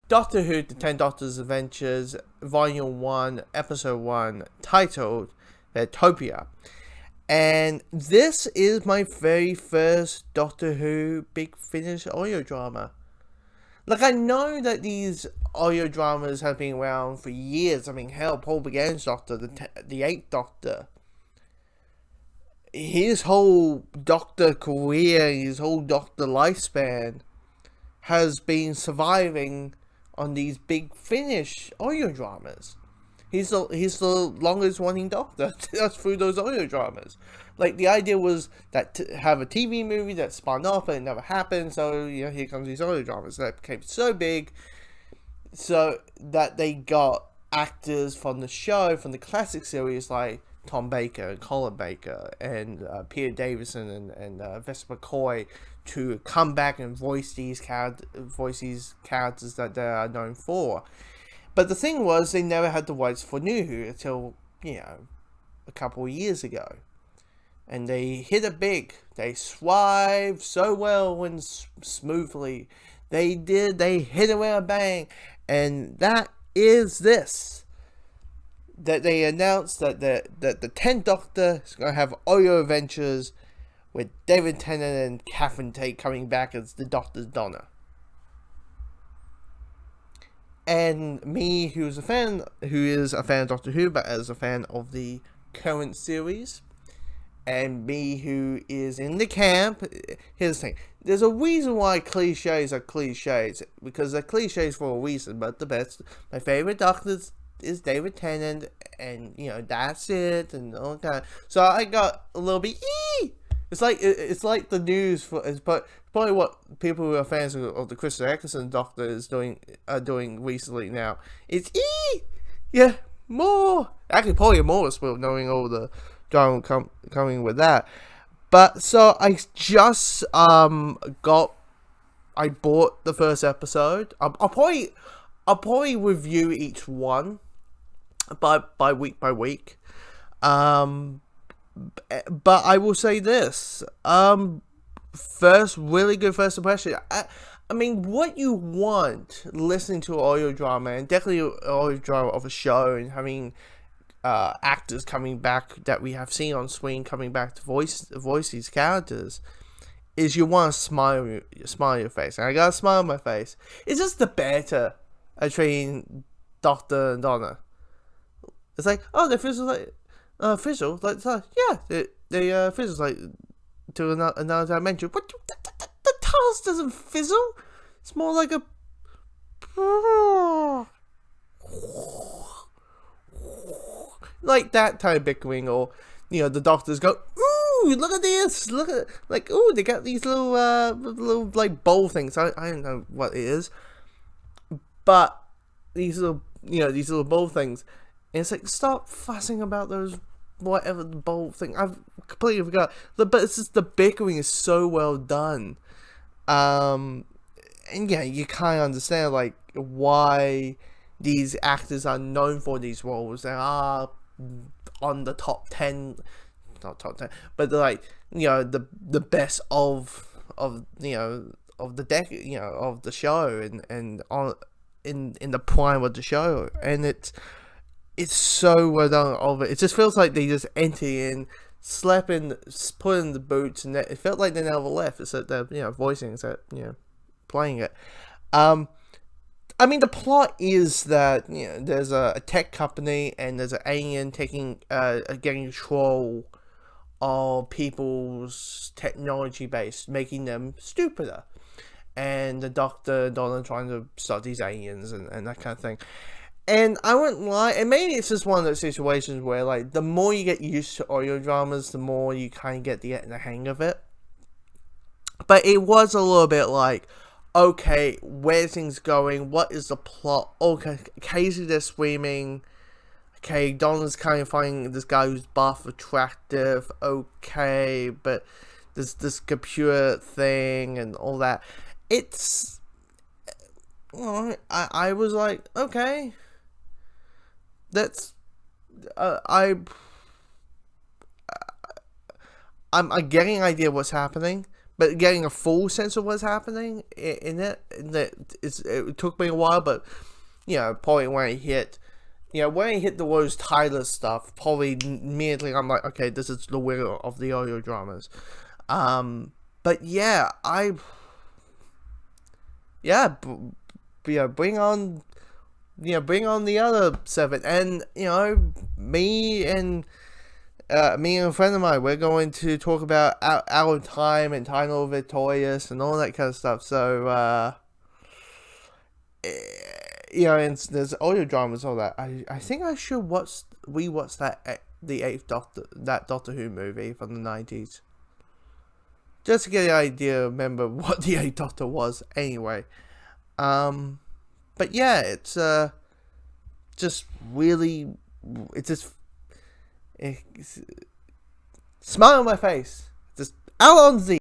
Doctor Who: The Ten Doctors Adventures, Volume 1, Episode 1, titled Technophobia. And this is my very first Doctor Who Big Finish audio drama. Like, I know that these audio dramas have been around for years. I mean, hell, Paul Began's Doctor, the Eighth Doctor, his whole Doctor career, his whole Doctor lifespan has been surviving on these Big Finish audio dramas. He's the longest running Doctor through those audio dramas. Like, the idea was that to have a TV movie that spun off, but it never happened. So, here comes these audio dramas that became so big, so that they got actors from the show, from the classic series, like Tom Baker and Colin Baker and Peter Davison and Vesper McCoy, to come back and voice these characters that they are known for. But the thing was, they never had the rights for New Who until, a couple of years ago. And they hit it big. They thrived so well and smoothly. They hit it with a bang. And that is this. That they announced that the 10th Doctor is going to have audio adventures with David Tennant and Catherine Tate coming back as the Doctor's Donna. And me, who is a fan of Doctor Who, but as a fan of the current series, and me, who is in the camp, here's the thing. There's a reason why cliches are cliches, because they're cliches for a reason, but my favorite Doctor is David Tennant, and, that's it, and all that. So I got a little bit, It's like the news but probably what people who are fans of the Christopher Eccleston Doctor are doing recently now. It's more. Actually, probably more as well, knowing all the drama coming with that. But so I just I bought the first episode. I'll probably review each one by week. But I will say this, really good first impression. I mean, what you want listening to an audio drama, and definitely an audio drama of a show, and having actors coming back that we have seen on screen coming back to voice these characters, is you want to smile on your face. And I got a smile on my face. It's just the better at treating Doctor and Donna. It's like, oh, they're fizzle like they fizzle like to another dimension. But the TARDIS doesn't fizzle. It's more like a like that type of bickering, or the Doctors go, ooh, look at this, look at, like, ooh, they got these little like bowl things. I don't know what it is, but these little bowl things. And it's like, stop fussing about those whatever the bowl thing. I've completely forgot. But it's just the bickering is so well done. And you kind of understand like why these actors are known for these roles. They are on the top 10, not top 10, but they're like the best of the decade, of the show, and on in the prime of the show, and it's so well done. It just feels like they just enter in, slap in, put in the boots, and it felt like they never left. It's that they're voicing, it's that playing it. I mean, the plot is that there's a tech company, and there's an alien getting control of people's technology base, making them stupider. And the Doctor and Donna trying to stop these aliens and that kind of thing. And I wouldn't lie, and maybe it's just one of those situations where, like, the more you get used to audio dramas, the more you kind of get the hang of it. But it was a little bit like, okay, where things going? What is the plot? Okay, occasionally they're screaming. Okay, Donna's kind of finding this guy who's buff attractive. Okay, but there's this computer thing and all that. It's, I was like, okay. That's I'm getting an idea what's happening, but getting a full sense of what's happening in it, it took me a while, but probably when I hit the Rose Tyler stuff, probably immediately I'm like, okay, this is the winner of the audio dramas. But yeah, bring on the other 7, and me and a friend of mine, we're going to talk about Our Time and Time Victorious and all that kind of stuff. So and there's audio dramas, all that. I think I should rewatch that the Doctor Who movie from the 90s, just to get an idea. Remember what the 8th Doctor was anyway. But yeah, it's just really, it's smile on my face, just out on Z.